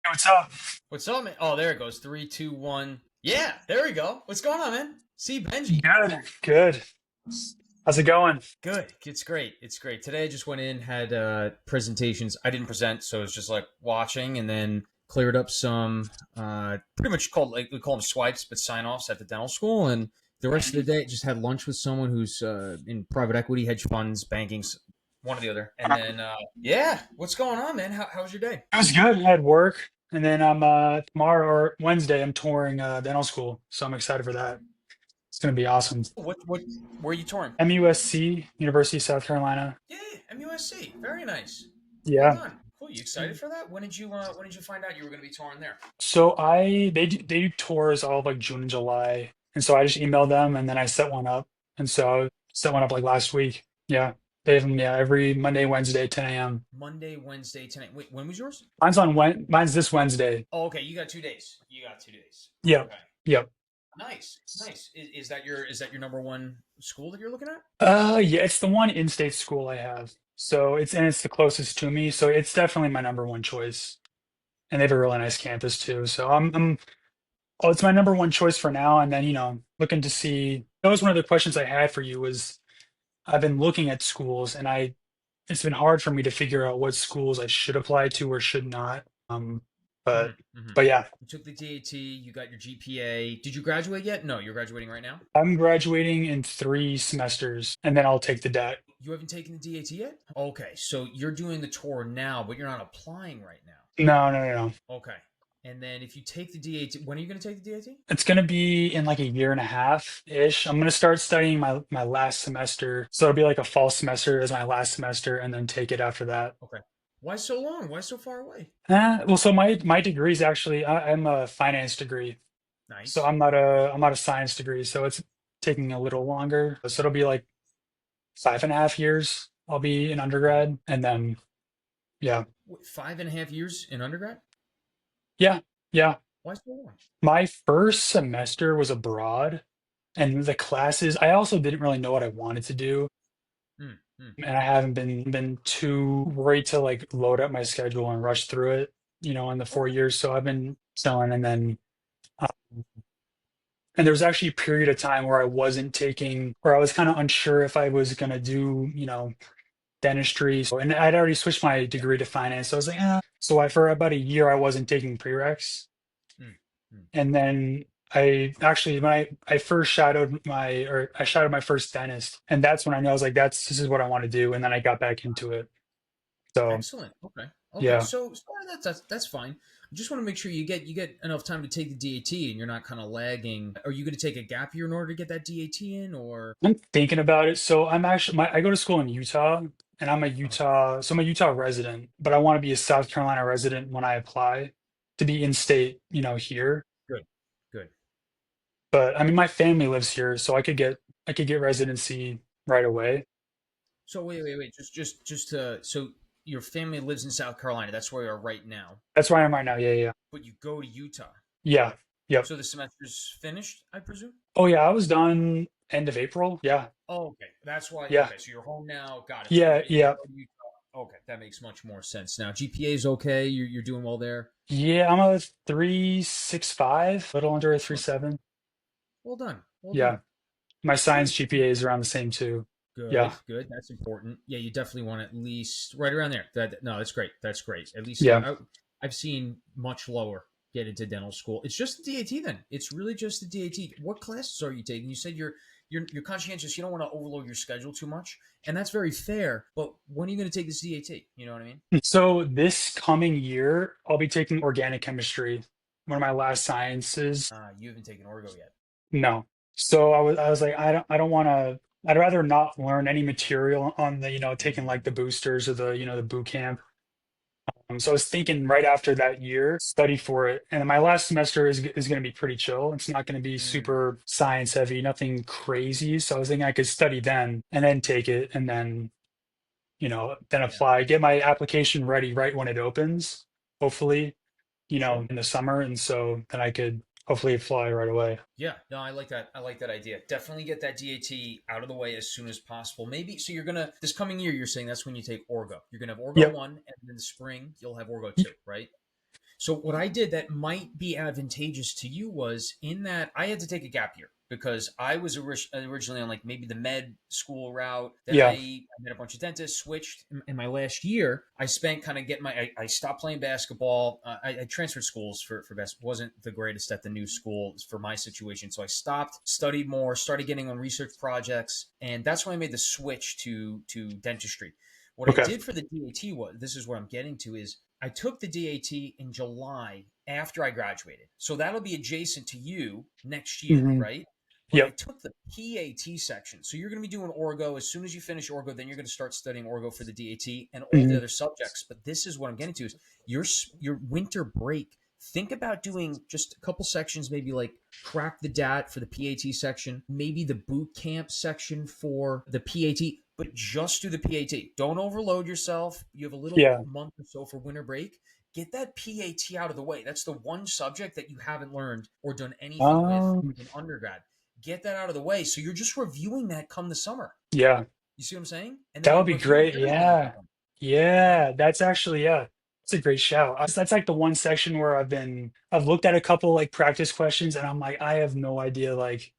What's up? What's up, man? Oh, there it goes. Three, two, one. Yeah, there we go. What's going on, man? See Benji. Good, good. How's it going? Good. It's great. It's great. Today I just went in, had presentations. I didn't present, so it was just like watching, and then cleared up some pretty much called, like, we call them swipes, but sign-offs at the dental school. And the rest of the day just had lunch with someone who's in private equity, hedge funds, banking, one or the other. And then yeah, what's going on, man? How was your day? It was good. I had work, and then I'm tomorrow or Wednesday I'm touring dental school, so I'm excited for that. It's gonna be awesome. What where are you touring? MUSC, University of South Carolina. Yeah, MUSC. Very nice. Well Yeah. done. Cool. You excited for that? When did you find out you were going to be touring there? So they do tours all of like June and July, and so I just emailed them, and then I set one up, and so I set one up like last week. Yeah. They have them, yeah, every Monday, Wednesday, 10 a.m. Monday, Wednesday, tonight. Wait, when was yours? Mine's this Wednesday. Oh, okay. You got 2 days. You got 2 days. Yep. Okay. Yep. Nice. Nice. Is that your number one school that you're looking at? Yeah, it's the one in-state school I have. So it's the closest to me. So it's definitely my number one choice. And they have a really nice campus too. So oh, it's my number one choice for now. And then, looking to see, that was one of the questions I had for you was I've been looking at schools and it's been hard for me to figure out what schools I should apply to or should not. But Mm-hmm. but yeah, You took the DAT. You got your GPA. Did you graduate yet? No, you're graduating right now. I'm graduating in 3 semesters and then I'll take the debt. You haven't taken the DAT yet? Okay, so you're doing the tour now, but you're not applying right now. No, no, no, no. Okay. And then if you take the DAT, when are you going to take the DAT? It's gonna be in like a year and a half ish. I'm gonna start studying my last semester, so it'll be like a fall semester as my last semester, and then take it after that. Okay. Why so long? Why so far away? Well, so my degree is actually I'm a finance degree, so Nice. I'm not a science degree, so it's taking a little longer. So it'll be like 5.5 years. I'll be in undergrad, and then yeah, Wait, 5.5 years in undergrad? yeah, yeah. Why so long? My first semester was abroad, and the classes I also didn't really know what I wanted to do. Hmm. Hmm. And I haven't been too worried to like load up my schedule and rush through it, in the four Okay. years. So I've been selling, uh, and there was actually a period of time where I wasn't taking, where I was kind of unsure if I was gonna do, dentistry. So, and I'd already switched my degree to finance, so I was like, So for about a year, I wasn't taking prereqs, Hmm. Hmm. and then I actually when I first I shadowed my first dentist, and that's when I knew I was like, this is what I want to do, and then I got back into it. So Excellent. Okay. Okay. yeah. So that's fine. I just want to make sure you get enough time to take the DAT and you're not kind of lagging. Are you going to take a gap year in order to get that DAT in, or? I'm thinking about it. So I go to school in Utah, and Uh, I'm a Utah resident, but I want to be a South Carolina resident when I apply to be in state, here. good. Good. But I mean, my family lives here, so I could get residency right away. So wait. So your family lives in South Carolina. That's where you are right now, That's where I am right now. Yeah, yeah, but you go to Utah. yeah. Yep. So the semester's finished, I presume. Oh yeah, I was done end of April. Yeah, Oh, okay. That's why. yeah, Okay, so you're home now. Got it. So yeah, you're yeah, gonna go to Utah. Okay, that makes much more sense now. GPA is okay. You're doing well there. yeah. I'm a 3.65, little under a three Excellent. seven. Well done. Well Yeah, done. my science Sweet. GPA is around the same too. Yeah, Good. Good. That's important. Yeah, you definitely want at least right around there. No, that's great. That's great. At least yeah. I've seen much lower get into dental school. It's just the DAT then. It's really just the DAT. What classes are you taking? You said you're conscientious. You don't want to overload your schedule too much, and that's very fair. But when are you going to take this DAT? You know what I mean? So this coming year, I'll be taking organic chemistry, one of my last sciences. You haven't taken Orgo yet. No. So I was like, I don't want to. I'd rather not learn any material on the, taking like the boosters or the boot camp. So I was thinking right after that year, study for it. And my last semester is going to be pretty chill. It's not going to be Mm, super science heavy, nothing crazy. So I was thinking I could study then and then take it and then yeah. apply, get my application ready right when it opens, hopefully, Sure. in the summer. And so then I could hopefully apply right away. Yeah, no, I like that. I like that idea. Definitely get that DAT out of the way as soon as possible. Maybe so you're gonna this coming year. You're saying that's when you take Orgo. You're gonna have Orgo Yep. one, and in the spring you'll have Orgo two, right? So what I did that might be advantageous to you was in that I had to take a gap year because I was originally on like maybe the med school route. Then Yeah. I met a bunch of dentists, switched. In my last year, I spent kind of getting I stopped playing basketball. I transferred schools for basketball. Wasn't the greatest at the new school for my situation. So I stopped, studied more, started getting on research projects. And that's when I made the switch to dentistry. What I Okay. did for the DAT was, this is where I'm getting to, is I took the DAT in July after I graduated. So that'll be adjacent to you next year, Hmm. right? But I Yep. took the PAT section. So you're going to be doing orgo. As soon as you finish orgo, then you're going to start studying orgo for the DAT and all the Hmm. other subjects. But this is what I'm getting to is your winter break. Think about doing just a couple sections, maybe like crack the DAT for the PAT section, maybe the boot camp section for the PAT, but just do the PAT. Don't overload yourself. You have a little Yeah. month or so for winter break. Get that PAT out of the way. That's the one subject that you haven't learned or done anything with Um, in undergrad. Get that out of the way. So you're just reviewing that come the summer. yeah, You see what I'm saying? And then that would you're be reviewing great. everything in Yeah. that one. Okay. Yeah. That's actually, yeah, that's a great shout. That's like the one section where I've looked at a couple like practice questions and I'm like, I have no idea. Like,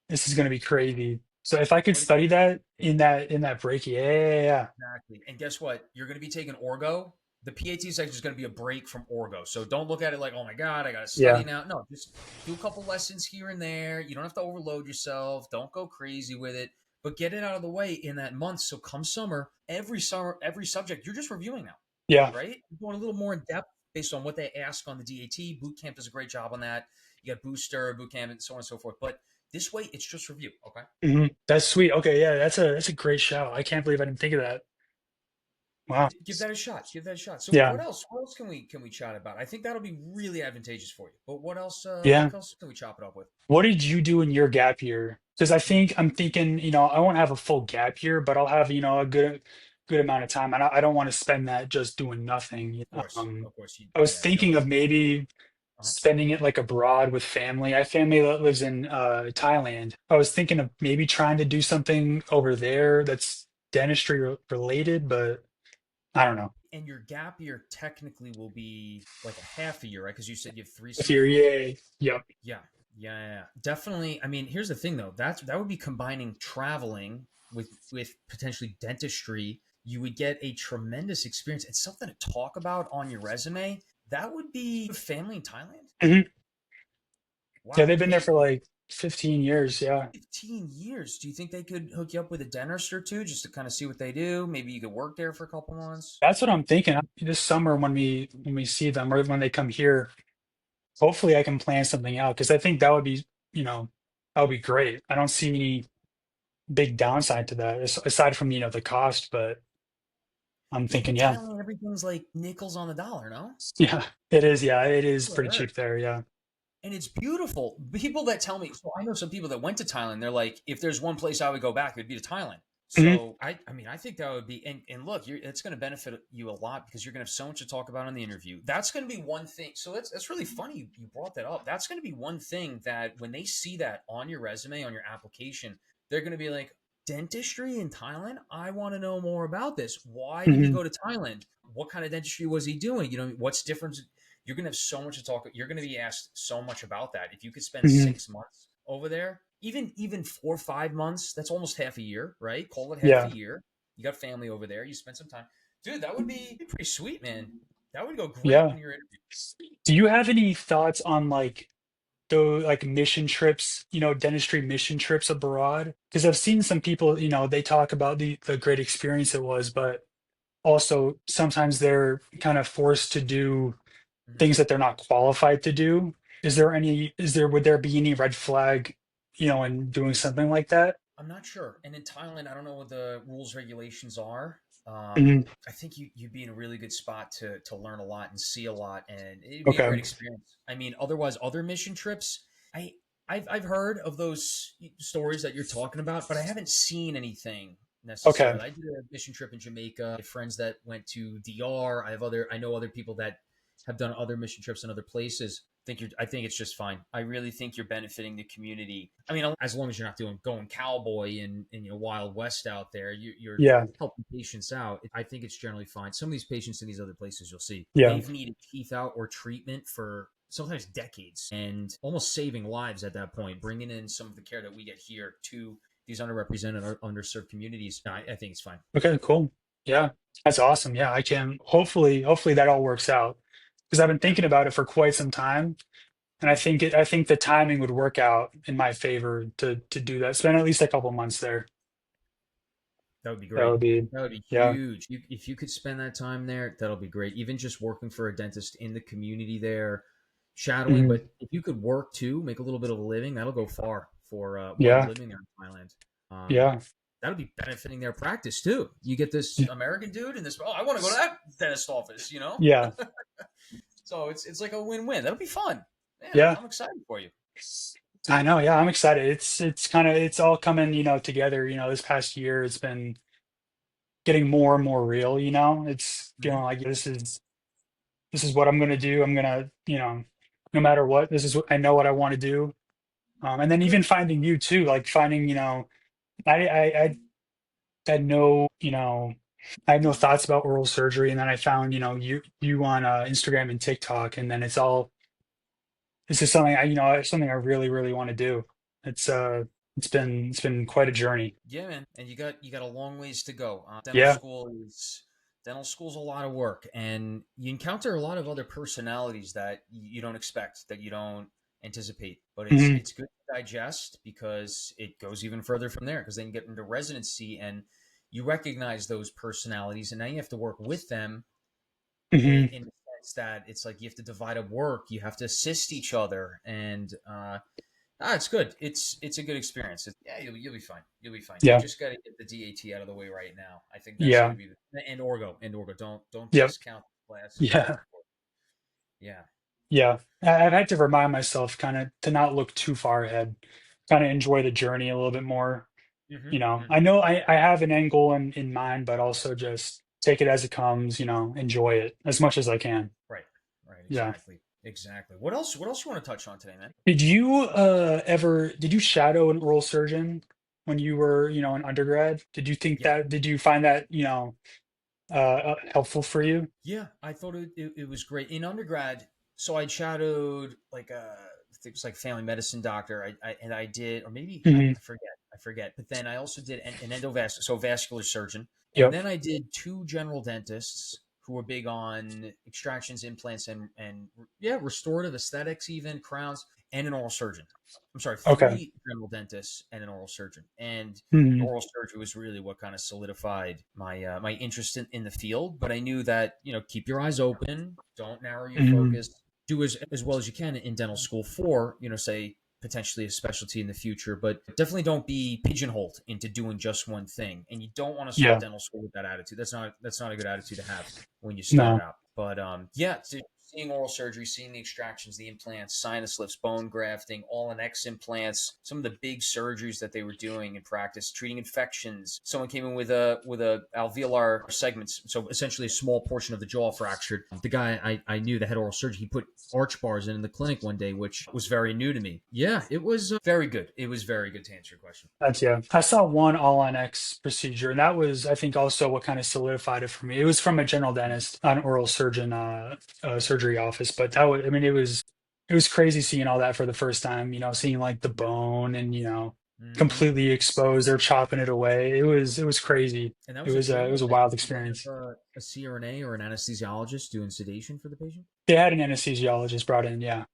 this is going to be crazy. So if I could But it's study that in that break, yeah, yeah, yeah. exactly. And guess what? You're going to be taking orgo. The PAT section is going to be a break from orgo. So don't look at it like, oh my God, I got to study Yeah. now. No, just do a couple lessons here and there. You don't have to overload yourself. Don't go crazy with it, but get it out of the way in that month. So come summer, every subject, you're just reviewing now, Yeah. right? You're going a little more in depth based on what they ask on the DAT. Boot camp does a great job on that. You got booster, boot camp, and so on and so forth. But this way, it's just review. Okay. Hmm. That's sweet. Okay. Yeah. That's a great shout. I can't believe I didn't think of that. Wow. Give that a shot. Give that a shot. So Yeah. what else? What else can we chat about? I think that'll be really advantageous for you. But what else? Yeah. What else can we chop it up with? What did you do in your gap year? Because I'm thinking, I won't have a full gap year, but I'll have, a good amount of time. And I don't want to spend that just doing nothing. Of course. I was You don't thinking want of maybe to. spending it like abroad with family. I have family that lives in Thailand. I was thinking of maybe trying to do something over there that's dentistry related, but I don't know. And your gap year technically will be like a half a year, right? Because you said you have three If you're, semesters. yeah, yep, Yeah, yeah. Definitely. I mean, here's the thing though. That would be combining traveling with potentially dentistry. You would get a tremendous experience and something to talk about on your resume. That would be family in Thailand. hmm yeah, Wow. they've been there for like 15 years. Yeah. 15 years. Do you think they could hook you up with a dentist or two just to kind of see what they do? Maybe you could work there for a couple months. That's what I'm thinking. This summer when we see them or when they come here, hopefully I can plan something out because I think you know, that would be great. I don't see any big downside to that aside from, the cost, but I'm Yeah, thinking, but yeah, Thailand, everything's like nickels on the dollar, no? yeah, it is. Yeah, it is That's what pretty I heard. cheap there. Yeah. And it's beautiful. People that tell me, so I know some people that went to Thailand, they're like, if there's one place I would go back, it would be to Thailand. Hmm. So I mean, I think that would be, and look, it's going to benefit you a lot because you're going to have so much to talk about in the interview. That's going to be one thing. So that's really funny you brought that up. That's going to be one thing that when they see that on your resume, on your application, they're going to be like, dentistry in Thailand? I want to know more about this. Why did he Hmm. go to Thailand? What kind of dentistry was he doing? What's different? You're going to have so much to talk. You're going to be asked so much about that. If you could spend Hmm. 6 months over there, even 4 or 5 months, that's almost half a year, right? Call it half a Yeah. year. You got family over there. You spend some time, dude. That would be pretty sweet, man. That would go great Yeah. in your interview. Do you have any thoughts on like the like mission trips, dentistry mission trips abroad? Because I've seen some people, they talk about the great experience it was, but also sometimes they're kind of forced to do Mhm. things that they're not qualified to do. Would there be any red flag, in doing something like that? I'm not sure. And in Thailand, I don't know what the rules regulations are. Hmm. I think you'd be in a really good spot to learn a lot and see a lot, and it'd be a Okay. great experience. I mean, otherwise, other mission trips, I I've heard of those stories that you're talking about, but I haven't seen anything Okay. necessarily. I did a mission trip in Jamaica. I have friends that went to DR. I know other people that have done other mission trips in other places. I think it's just fine. I really think you're benefiting the community. I mean, as long as you're not doing going cowboy and Wild West out there, you're Yeah. helping patients out. I think it's generally fine. Some of these patients in these other places you'll see, Yeah. they've needed teeth out or treatment for sometimes decades, and almost saving lives at that point. Bringing in some of the care that we get here to these underrepresented or underserved communities, I think it's fine. Okay, cool. Yeah. That's awesome. Yeah, I can hopefully that all works out because I've been Yeah. thinking about it for quite some time. And I think the timing would work out in my favor to do that. Spend at least a couple months there. That would be That great. would be, That would be yeah. huge. If you could spend that time there, that'll be great. Even just working for a dentist in the community there, shadowing. Hmm. But if you could work too, make a little bit of a living, that'll go far for while Yeah. living there in Thailand. Um, Yeah. that'll be benefiting their practice too. You get this American dude and this. Oh, I want to go to that dentist office. Yeah. So it's like a win-win. That'll be fun. Man, Yeah. I'm excited for you. I know. Yeah, I'm excited. It's kind of it's all coming, together. This past year it's been getting more and more real, It's Hmm. feeling like this is what I'm gonna do. I'm gonna, no matter what, this is what I know what I want to do. And then even Good. finding you too, like finding, I had no, I had no thoughts about oral surgery, and then I found, you on Instagram and TikTok, and then this is something it's something I really, really want to do. It's uh, it's been quite a journey. Yeah, man, and you got a long ways to go. Yeah. Dental school's a lot of work, and you encounter a lot of other personalities that you don't expect, that you don't anticipate. But it's Hmm. it's good to digest because it goes even further from there. Because then you get into residency and you recognize those personalities, and now you have to work with them Hmm. in the sense that it's like you have to divide up work, you have to assist each other, and it's good. It's a good experience. Yeah, you'll be fine. You'll be fine. You Yeah. just got to get the DAT out of the way right now. I think that's going Yeah. to be and orgo. Don't Yep. discount the classes moving Yeah. forward. Yeah. Yeah. I've had to remind myself kind of to not look too far ahead, kind of enjoy the journey a little bit more. Hmm. I Hmm. know I have an end goal in mind, but also just take it as it comes, enjoy it as much as I can. Right. Right. Yeah. Exactly. Exactly. What else? What else you want to touch on today, man? Did you shadow an oral surgeon when you were, an undergrad? Yeah. Did you find that, helpful for you? Yeah, I thought it was great in undergrad. So I shadowed like I think it's like family medicine doctor. And I did, or maybe Hmm. I forget. But then I also did an endovascular, so vascular surgeon, and Yep. then I did two general dentists who were big on extractions, implants, and yeah, restorative aesthetics, even crowns, and an oral surgeon. I'm sorry, Okay. three general dentists and an oral surgeon, and the Hmm. oral surgery was really what kind of solidified my interest in the field. But I knew that keep your eyes open, don't narrow your Hmm. focus, do as well as you can in dental school for say potentially a specialty in the future, but definitely don't be pigeonholed into doing just one thing. And you don't want to start Yeah. dental school with that attitude. That's not a good attitude to have when you start No. out. But yeah, so seeing oral surgery, seeing the extractions, the implants, sinus lifts, bone grafting, all in X implants, some of the big surgeries that they were doing in practice, treating infections. Someone came in with a alveolar segments, so essentially a small portion of the jaw fractured. The guy I knew, the head oral surgeon, he put arch bars in the clinic one day, which was very new to me. Yeah, it was very good. It was very good to answer your question. That's yeah. I saw one all on X procedure, and that was, I think, also what kind of solidified it for me. It was from a general dentist, an oral surgeon, surgery office, but that was, I mean, it was crazy seeing all that for the first time. Seeing like the Yeah. bone and Mm-hmm. completely exposed. They're chopping it away. It was crazy. And that was a It general was a wild dentist. Did they experience. have a CRNA or an anesthesiologist doing sedation for the patient? They had an anesthesiologist brought in. Yeah.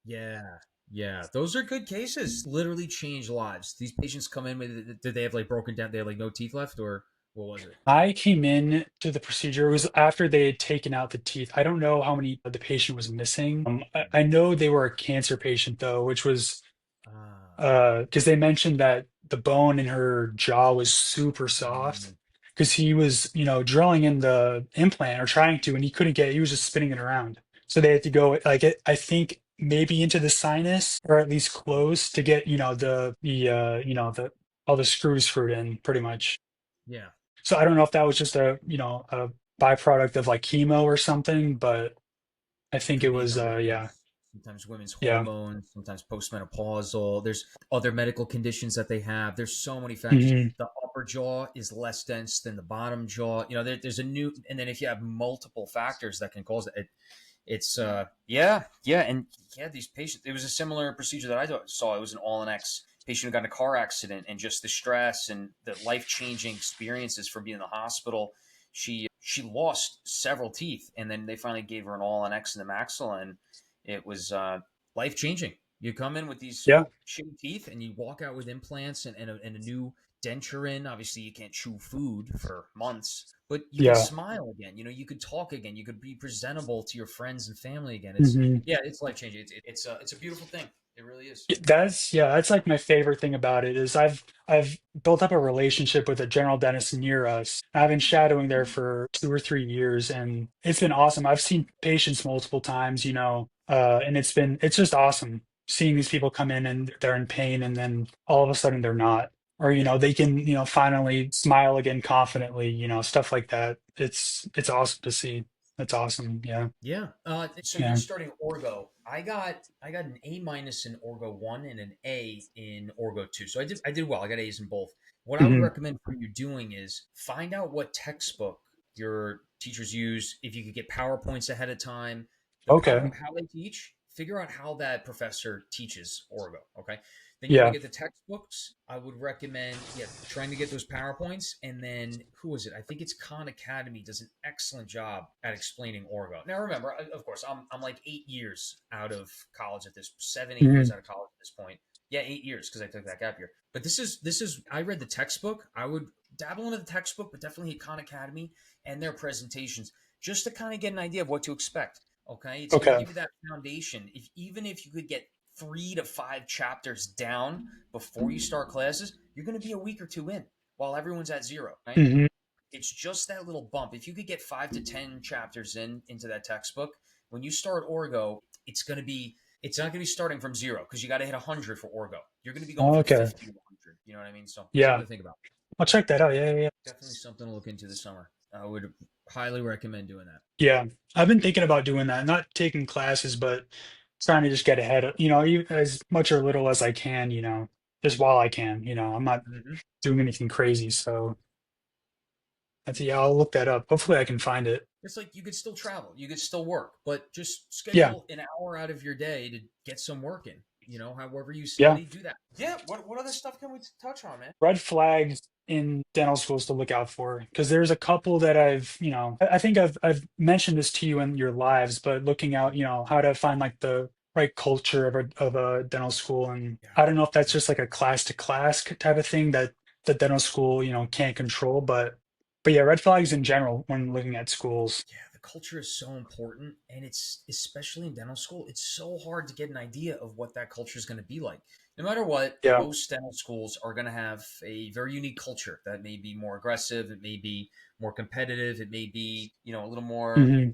Yeah. Yeah. Those are good cases. Literally change lives. These patients come in with, did they have like broken down? They had like no teeth left, or what was it? I came in to the procedure. It was after they had taken out the teeth. I don't know how many the patient was missing. I know they were a cancer patient though, which was Okay. because they mentioned that the bone in her jaw was super soft Mm, because he was, drilling in the implant or trying to, and he couldn't get. He was just spinning it around. So they had to go like I think maybe into the sinus or at least close to get, the all the screws screwed in pretty much. yeah. So I don't know if that was just a byproduct of like chemo or something, but I think it Could be a was number of yeah. things. sometimes women's Yeah. hormones, sometimes postmenopausal. There's other medical conditions that they have. There's so many factors. Hmm. The upper jaw is less dense than the bottom jaw. There's a new, and then if you have multiple factors that can cause it, it's yeah, and yeah, these patients. It was a similar procedure that I saw. It was an all in X patient who got in a car accident, and just the stress and the life changing experiences from being in the hospital. She lost several teeth, and then they finally gave her an all in X in the maxilla, and it was life changing. You come in with these Yeah. shitty teeth, and you walk out with implants and a new denture in. Obviously, you can't chew food for months, but you could Yeah. smile again. You could talk again. You could be presentable to your friends and family again. Hmm. It's life changing. It's a beautiful thing. It really is. That's like my favorite thing about it is I've built up a relationship with a general dentist near us. I've been shadowing there for 2 or 3 years, and it's been awesome. I've seen patients multiple times, and it's just awesome seeing these people come in and they're in pain, and then all of a sudden they're not, or Yeah. they can finally smile again confidently, stuff like that. It's awesome to see. That's awesome. Yeah. Yeah. So you're Yeah. starting Orgo. I got an A minus in Orgo 1 and an A in Orgo 2. So I did well. I got A's in both. What I would Hmm. recommend for you doing is find out what textbook your teachers use. If you could get PowerPoints ahead of time, the Okay. PowerPoint how they teach, figure out how that professor teaches Orgo. Okay. Then you want to Yeah. get the textbooks. I would recommend, trying to get those PowerPoints. And then who is it? I think it's Khan Academy does an excellent job at explaining Orgo. Now, remember, of course, I'm like 8 years out of college at this, 7, 8 years Hmm. out of college at this point. Yeah, 8 years because I took that gap year. But this is. I read the textbook. I would dabble into the textbook, but definitely at Khan Academy and their presentations just to kind of get an idea of what to expect. Okay, it's going to Okay. give you that foundation. Even if you could get 3 to 5 chapters down before you start classes, you're going to be a week or two in while everyone's at zero. Right? Hmm. It's just that little bump. If you could get 5 to 10 chapters into that textbook, when you start Orgo, it's not going to be starting from zero because you got to hit 100 for Orgo. You're going to be going from Okay. 50 to 100. You know what I mean? So something Yeah. to think about. I'll check that out. Yeah, yeah, yeah. Definitely something to look into this summer. I would highly recommend doing that. Yeah. I've been thinking about doing that, not taking classes, but trying to just get ahead of, as much or little as I can, just while I can, I'm not Mm-hmm. doing anything crazy. So yeah, I'll look that up. Hopefully I can find it. It's like you could still travel, you could still work, but just Yeah. schedule an hour out of your day to get some work in. However you Yeah. study, do that. Yeah. What other stuff can we touch on, man? Red flags in dental schools to look out for, because there's a couple that I've, I think I've mentioned this to you in your lives, but looking out, how to find like the right culture of a dental school. And Yeah. I don't know if that's Yeah. just like a class to class type of thing that the dental school, can't control, but yeah, red flags in general when looking at schools. Yeah, the culture is so important, and it's especially in dental school. It's so hard to get an idea of what that culture is going to be like. No matter what, Yeah. most dental schools are going to have a very unique culture that may be more aggressive. It may be more competitive. It may be a little more Hmm.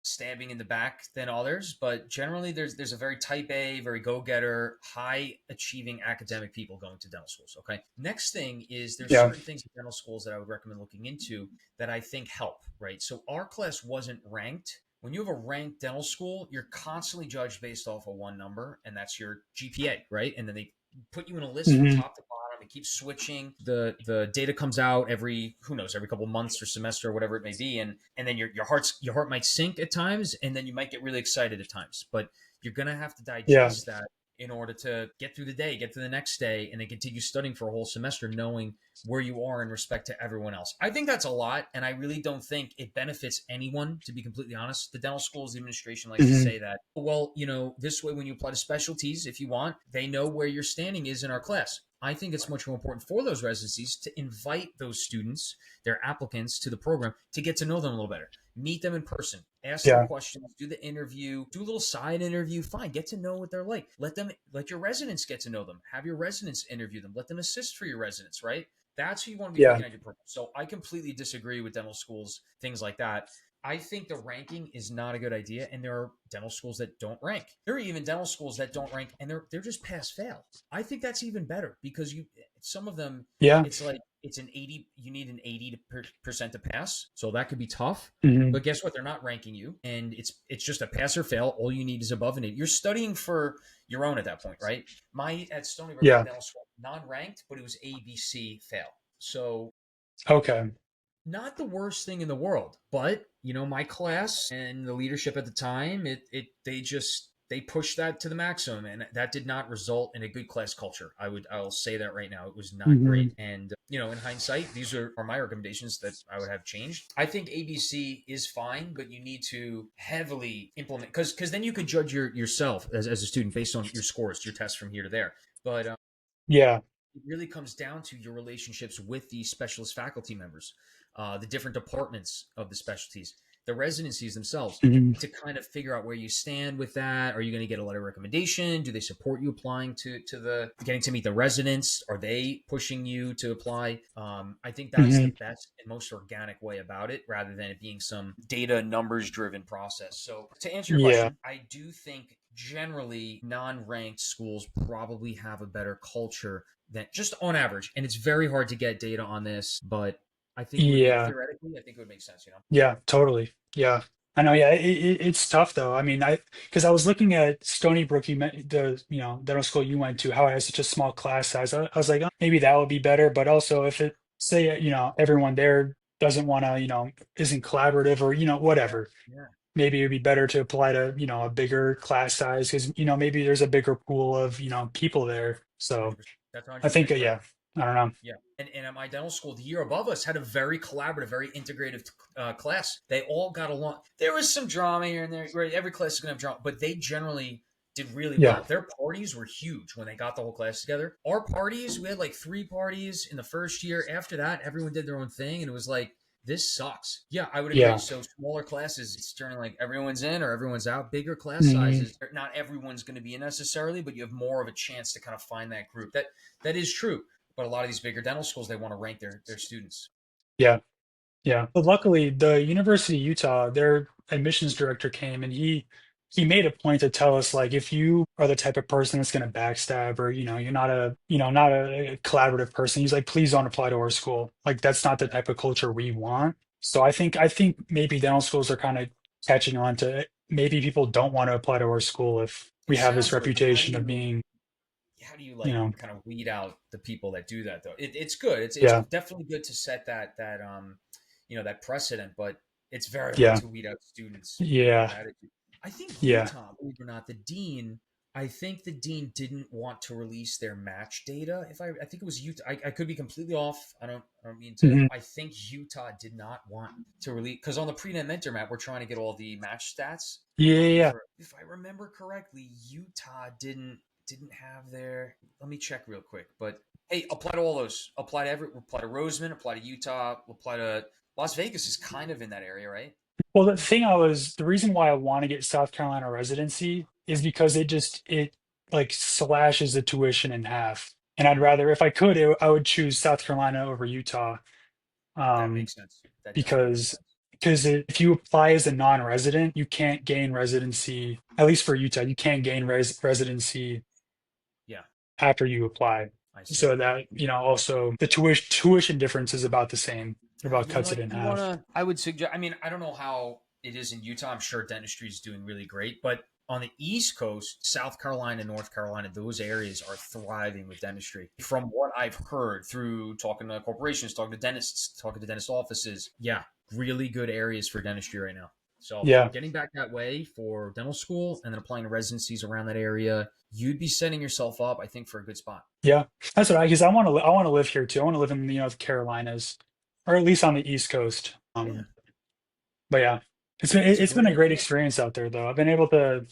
stabbing in the back than others, but generally there's a very type A, very go-getter, high achieving academic people going to dental schools. Okay. Next thing is there's Yeah. certain things in dental schools that I would recommend looking into that I think help, right? So our class wasn't ranked. When you have a ranked dental school, you're constantly judged based off of one number, and that's your GPA, right? And then they put you in a list from Hmm. top to bottom. It keeps switching. The data comes out every who knows every couple of months or semester or whatever it may be, and then your heart might sink at times, and then you might get really excited at times. But you're gonna have to Yeah. digest that in order to get through the day, get to the next day, and then continue studying for a whole semester, knowing where you are in respect to everyone else. I think that's a lot, and I really don't think it benefits anyone, to be completely honest. The dental schools administration likes to Hmm. say that, well, this way when you apply to specialties, if you want, they know where your standing is in our class. I think it's much more important for those residencies to invite those students, their applicants to the program, to get to know them a little better. Meet them in person, ask them Yeah. questions, do the interview, do a little side interview. Fine, get to know what they're like. Let your residents get to know them. Have your residents interview them. Let them assist for your residents, right? That's who you want to be Yeah. picking at your program. So I completely disagree with dental schools, things like that. I think the ranking is not a good idea, and there are dental schools that don't rank. There are even dental schools that don't rank, and they're just pass fail. I think that's even better because some of them, Yeah. it's like it's an 80, you need an 80% to pass. So that could be tough. Hmm. But guess what? They're not ranking you. And it's just a pass or fail. All you need is above an 8. You're studying for your own at that point, right? My at Stony Brook, my Yeah. dental school, non-ranked, but it was ABC fail. So Okay. not the worst thing in the world, but my class and the leadership at the time, they pushed that to the maximum, and that did not result in a good class culture. I'll say that right now. It was not Hmm. great. And in hindsight, these are my recommendations that I would have changed. I think ABC is fine, but you need to heavily implement, because then you could judge yourself as a student based on your scores, your tests from here to there. But Yeah. it really comes down to your relationships with the specialist faculty members, the different departments of the specialties, the residencies themselves, Hmm. to kind of figure out where you stand with that. Are you going to get a letter of recommendation? Do they support you applying to the getting to meet the residents? Are they pushing you to apply? I think that's the Hmm. best and most organic way about it, rather than it being some data numbers driven process. So to answer your Yeah. question, I do think generally non-ranked schools probably have a better culture than, just on average. And it's very hard to get data on this, but I think it would make, Yeah. theoretically, I think it would make sense. Yeah, totally. Yeah. I know. Yeah. It's tough though. I mean, because I was looking at Stony Brook, you meant dental school you went to, how it has such a small class size. I was like, oh, maybe that would be better. But also if it, say, everyone there doesn't want to, isn't collaborative or, Yeah. whatever, Yeah. maybe it'd be better to apply to, a bigger class size because, maybe there's a bigger pool of, people there. So 100%. That's I think, 100% correct. yeah, I don't know. Yeah. And at my dental school, the year above us had a very collaborative, very integrative class. They all got along. There was some drama here and there. Right? Every class is going to have drama, but they generally did really Yeah. well. Their parties were huge when they got the whole class together. Our parties, we had like 3 parties in the first year. After that, everyone did their own thing, and it was like, this sucks. Yeah, I would agree. Yeah. So smaller classes, it's turning like everyone's in or everyone's out. Bigger class Hmm. sizes, not everyone's going to be in necessarily, but you have more of a chance to kind of find that group. That is true. But a lot of these bigger dental schools, they want to rank their students. Yeah. Yeah. But luckily, the University of Utah, their admissions director came and he made a point to tell us like if you are the type of person that's going to backstab or you're not a not a collaborative person, he's like, please don't apply to our school. Like that's not the Yeah, type of culture we want. So I think maybe dental schools are kind of catching on to it. Maybe people don't want to apply to our school if we it have this sounds like it. reputation of being, How do you you like know, kind of weed out the people that do that though? It's good. It's yeah, definitely good to set that precedent, but it's very hard yeah, to weed out students with that yeah, attitude. I think yeah, Utah, believe it or not, the dean. I think the dean didn't want to release their match data. I think it was Utah. I could be completely off. I don't mean to. hmm, I think Utah did not want to release, because on the pre-net mentor map, we're trying to get all the match stats. I yeah, believe, yeah, or if I remember correctly, Utah didn't have their. Let me check real quick. But hey, apply to all those. Apply to Roseman. Apply to Utah. Apply to Las Vegas. Is kind of in that area, right? Well, the reason why I want to get South Carolina residency is because it like slashes the tuition in half. And I'd Mm, rather, if I could, I would choose South Carolina over Utah. that Um, makes sense. That definitely makes because sense. if you apply as a non-resident, you can't gain residency, at least for Utah, you can't gain residency Yeah, after you apply. I see. So that, also the tuition difference is about the same. It about You know cuts it what? in You half. wanna? I would suggest. I mean, I don't know how it is in Utah. I'm sure dentistry is doing really great, but on the East Coast, South Carolina, North Carolina, those areas are thriving with dentistry. From what I've heard through talking to corporations, talking to dentists, talking to dentist offices, yeah, really good areas for dentistry right now. So Yeah. getting back that way for dental school and then applying to residencies around that area, you'd be setting yourself up, I think, for a good spot. Yeah, that's what because I want to live here too. I want to live in the Carolinas, or at least on the East Coast. Yeah, But yeah, it's a it's been great a great idea. experience out there though. I've been able to.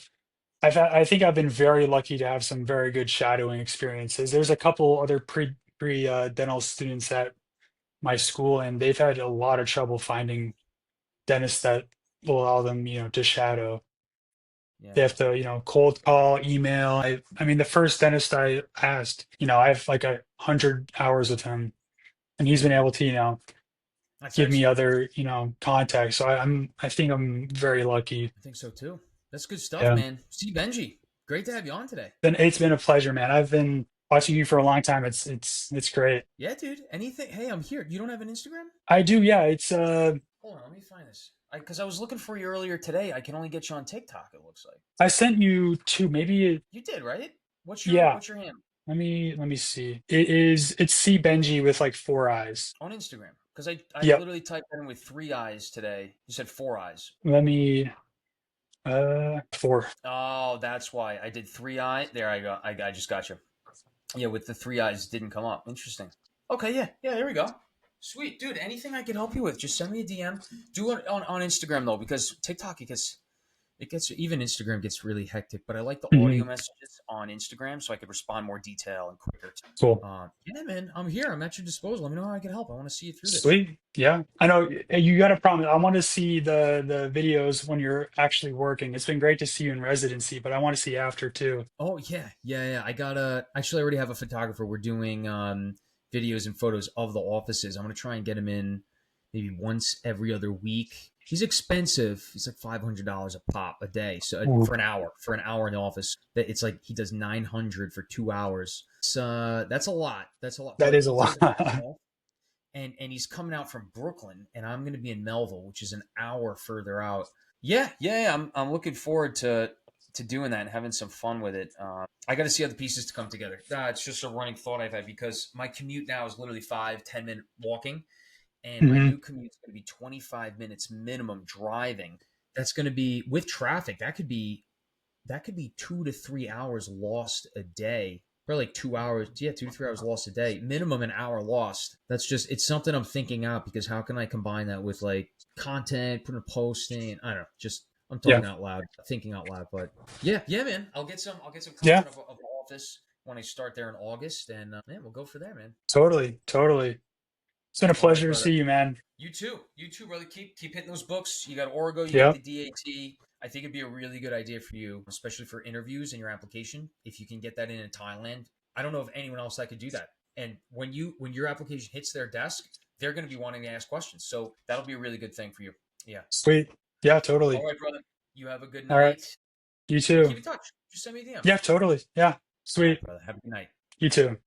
I think I've been very lucky to have some very good shadowing experiences. There's a couple other pre dental students at my school, and they've had a lot of trouble finding dentists that will allow them, to shadow. They Yeah, have to, cold call, email. I mean, the first dentist I asked, I have like 100 hours with him and he's been able to that's give me excellent. other contacts, so I think I'm very lucky. I think so too. That's good stuff, Yeah, man. See, Benji, great to have you on today. then it's been a pleasure, man. I've been watching you for a long time. It's great. Yeah, dude. Anything? Hey, I'm here. You don't have an Instagram? I do, yeah. It's Hold on, let me find this. Because I was looking for you earlier today. I can only get you on TikTok. It looks like I sent you two, maybe. you did, right? Yeah. What's your handle Let me see. It's C Benji with like four eyes. on Instagram? Because I Yep. literally typed that in with 3 eyes today. You said 4 eyes. Let me four. Oh, that's why I did 3 eyes. There I go. I just got you. Yeah, with the 3 eyes, it didn't come up. Interesting. Okay, yeah. There we go. Sweet, dude. Anything I can help you with, just send me a DM. Do it on Instagram though, because TikTok it gets even Instagram gets really hectic. But I like the audio Mhm. messages on Instagram, so I could respond more detail and quicker. Cool. Yeah, man, I'm here. I'm at your disposal. Let me know how I can help. I want to see you through this. Sweet. Yeah. I know you got a problem. I want to see the videos when you're actually working. It's been great to see you in residency, but I want to see after too. Oh yeah. I got actually I already have a photographer. We're doing videos and photos of the offices. I'm gonna try and get him in maybe once every other week. He's expensive. He's like $500 a pop a day. So Ooh, for an hour in the office, it's like he does 900 for 2 hours. So that's a lot. That's a lot. that But is a he takes a week lot. off, and he's coming out from Brooklyn, and I'm gonna be in Melville, which is an hour further out. Yeah. I'm looking forward to doing that and having some fun with it. I got to see how the pieces to come together. It's just a running thought I've had because my commute now is literally 5-10 minute walking, and my Hmm. new commute is going to be 25 minutes minimum driving. That's going to be with traffic. That could be 2 to 3 hours lost a day. Probably like 2 hours. Yeah, 2 to 3 hours lost a day. Minimum an hour lost. It's something I'm thinking out because how can I combine that with like content, putting a posting? I don't know. Just I'm Yeah. talking out loud, thinking out loud. But yeah, man. I'll get some Yeah. content of the office when I start there in August, and man, we'll go for there, man. Totally. Totally. It's been a All right, pleasure to brother. see you, man. You too, brother. Keep hitting those books. You got Orgo, you got the Yep. DAT. I think it'd be a really good idea for you, especially for interviews and your application. If you can get that in Thailand, I don't know of anyone else that could do that. And when your application hits their desk, they're going to be wanting to ask questions. So that'll be a really good thing for you. Yeah. Sweet. Yeah, All totally. right, brother. You have a good All right. night, You and keep too. in touch. Just send me a DM. Yeah, totally. Yeah. All right, Sweet. brother. Have a good night. You too.